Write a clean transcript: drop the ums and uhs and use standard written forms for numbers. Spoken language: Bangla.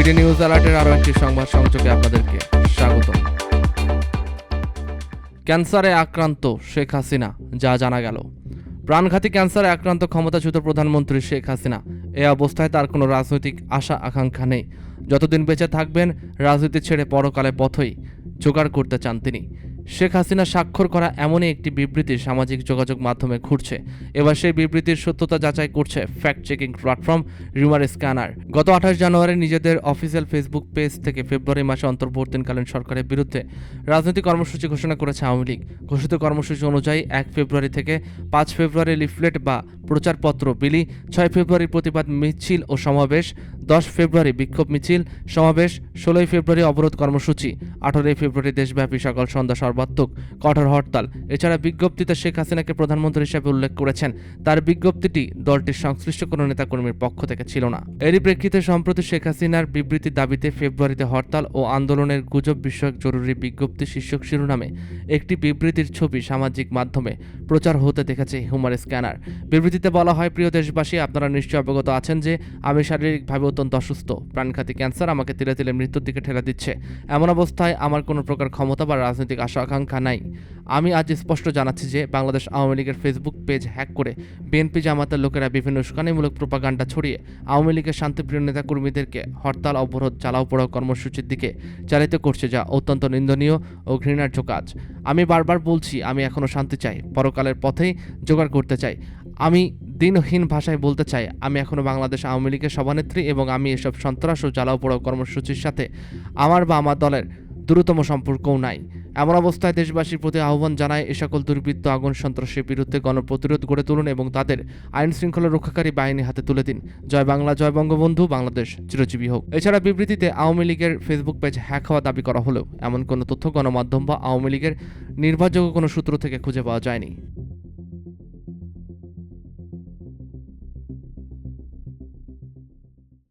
বিডি নিউজ অ্যালার্টের আরও একটি সংবাদ সংযোগে আপনাদেরকে স্বাগত। ক্যান্সারে আক্রান্ত শেখ হাসিনা, যা জানা গেল। প্রাণঘাতী ক্যান্সারে আক্রান্ত ক্ষমতাচ্যুত প্রধানমন্ত্রী শেখ হাসিনা। এ অবস্থায় তার কোনো রাজনৈতিক আশা আকাঙ্ক্ষা নেই। যতদিন বেঁচে থাকবেন রাজনীতি ছেড়ে পরকালে পথই জোগাড় করতে চান তিনি। শেখ হাসিনা স্বাক্ষর করা এমনই একটি বিবৃতি সামাজিক যোগাযোগ মাধ্যমে ঘুরছে। এবার সেই বিবৃতির সত্যতা যাচাই করছে fact checking platform rumour scanner. গত 28 জানুয়ারি নিজেদের অফিসিয়াল ফেসবুক পেজ থেকে ফেব্রুয়ারি মাসে অন্তর্বর্তীকালীন সরকারের বিরুদ্ধে রাজনৈতিক কর্মসূচি ঘোষণা করেছে আওয়ামী লীগ। ঘোষিত কর্মসূচি অনুযায়ী 1 ফেব্রুয়ারি থেকে 5 ফেব্রুয়ারি লিফলেট বা প্রচারপত্র বিলি, 6 ফেব্রুয়ারি প্রতিবাদ মিছিল ও সমাবেশ, 10 ফেব্রুয়ারি বিক্ষোভ মিছিল সমাবেশ, 16 ফেব্রুয়ারি অবরোধ কর্মসূচি, 18 ফেব্রুয়ারি দেশব্যাপী সকাল সন্ধ্যা সর্বাত্মক কঠোর হরতাল। এছাড়া বিজ্ঞপ্তিতে শেখ হাসিনাকে প্রধানমন্ত্রী হিসেবে উল্লেখ করেছেন। তার বিজ্ঞপ্তিটি দলটির সংশ্লিষ্ট কোনো নেতাকর্মীর পক্ষ থেকে ছিল না। এরই প্রেক্ষিতে সম্প্রতি শেখ হাসিনার বিবৃতির দাবিতে ফেব্রুয়ারিতে হরতাল ও আন্দোলনের গুজব বিষয়ক জরুরি বিজ্ঞপ্তি শীর্ষক শিরোনামে একটি বিবৃতির ছবি সামাজিক মাধ্যমে প্রচার হতে দেখেছে হিউমার স্ক্যানার। বিবৃতিতে বলা হয়, প্রিয় দেশবাসী, আপনারা নিশ্চয়ই অবগত আছেন যে আমি শারীরিকভাবে অত্যন্ত অসুস্থ। প্রাণঘাতী ক্যান্সার আমাকে তিলে তিলে মৃত্যুর দিকে ঠেলে দিচ্ছে। এমন অবস্থায় আমার কোনো প্রকার ক্ষমতা বা রাজনৈতিক আশা আকাঙ্ক্ষা নাই। আমি আজ স্পষ্ট জানাচ্ছি যে বাংলাদেশ আওয়ামী লীগের ফেসবুক পেজ হ্যাক করে বিএনপি জামাতের লোকেরা বিভিন্ন উস্কানিমূলক প্রোপাগান্ডা ছড়িয়ে আওয়ামী লীগের শান্তিপ্রিয় নেতাকর্মীদেরকে হরতাল, অবরোধ, চালাও পোড়াও কর্মসূচির দিকে চালিত করছে, যা অত্যন্ত নিন্দনীয় ও ঘৃণার্য কাজ। আমি বারবার বলছি, আমি এখনও শান্তি চাই, পরকালের পথেই জোগাড় করতে চাই। আমি দিনহীন ভাষায় বলতে চাই, আমি এখনও বাংলাদেশ আওয়ামী লীগের সভানেত্রী এবং আমি এসব সন্ত্রাস ও জ্বালাও পোড়াও কর্মসূচির সাথে আমার বা আমার দলের দ্রুততম সম্পর্কও নাই। এমন অবস্থায় দেশবাসীর প্রতি আহ্বান জানায়, এ সকল দুর্বৃত্ত আগুন সন্ত্রাসের বিরুদ্ধে গণপ্রতিরোধ গড়ে তুলুন এবং তাদের আইন শৃঙ্খলা রক্ষাকারী বাহিনী হাতে তুলে দিন। জয় বাংলা, জয় বঙ্গবন্ধু, বাংলাদেশ চিরজীবী হোক। এছাড়া বিবৃতিতে আওয়ামী লীগের ফেসবুক পেজ হ্যাক হওয়া দাবি করা হলেও এমন কোনো তথ্য গণমাধ্যম বা আওয়ামী লীগের নির্ভরযোগ্য কোনো সূত্র থেকে খুঁজে পাওয়া যায়নি।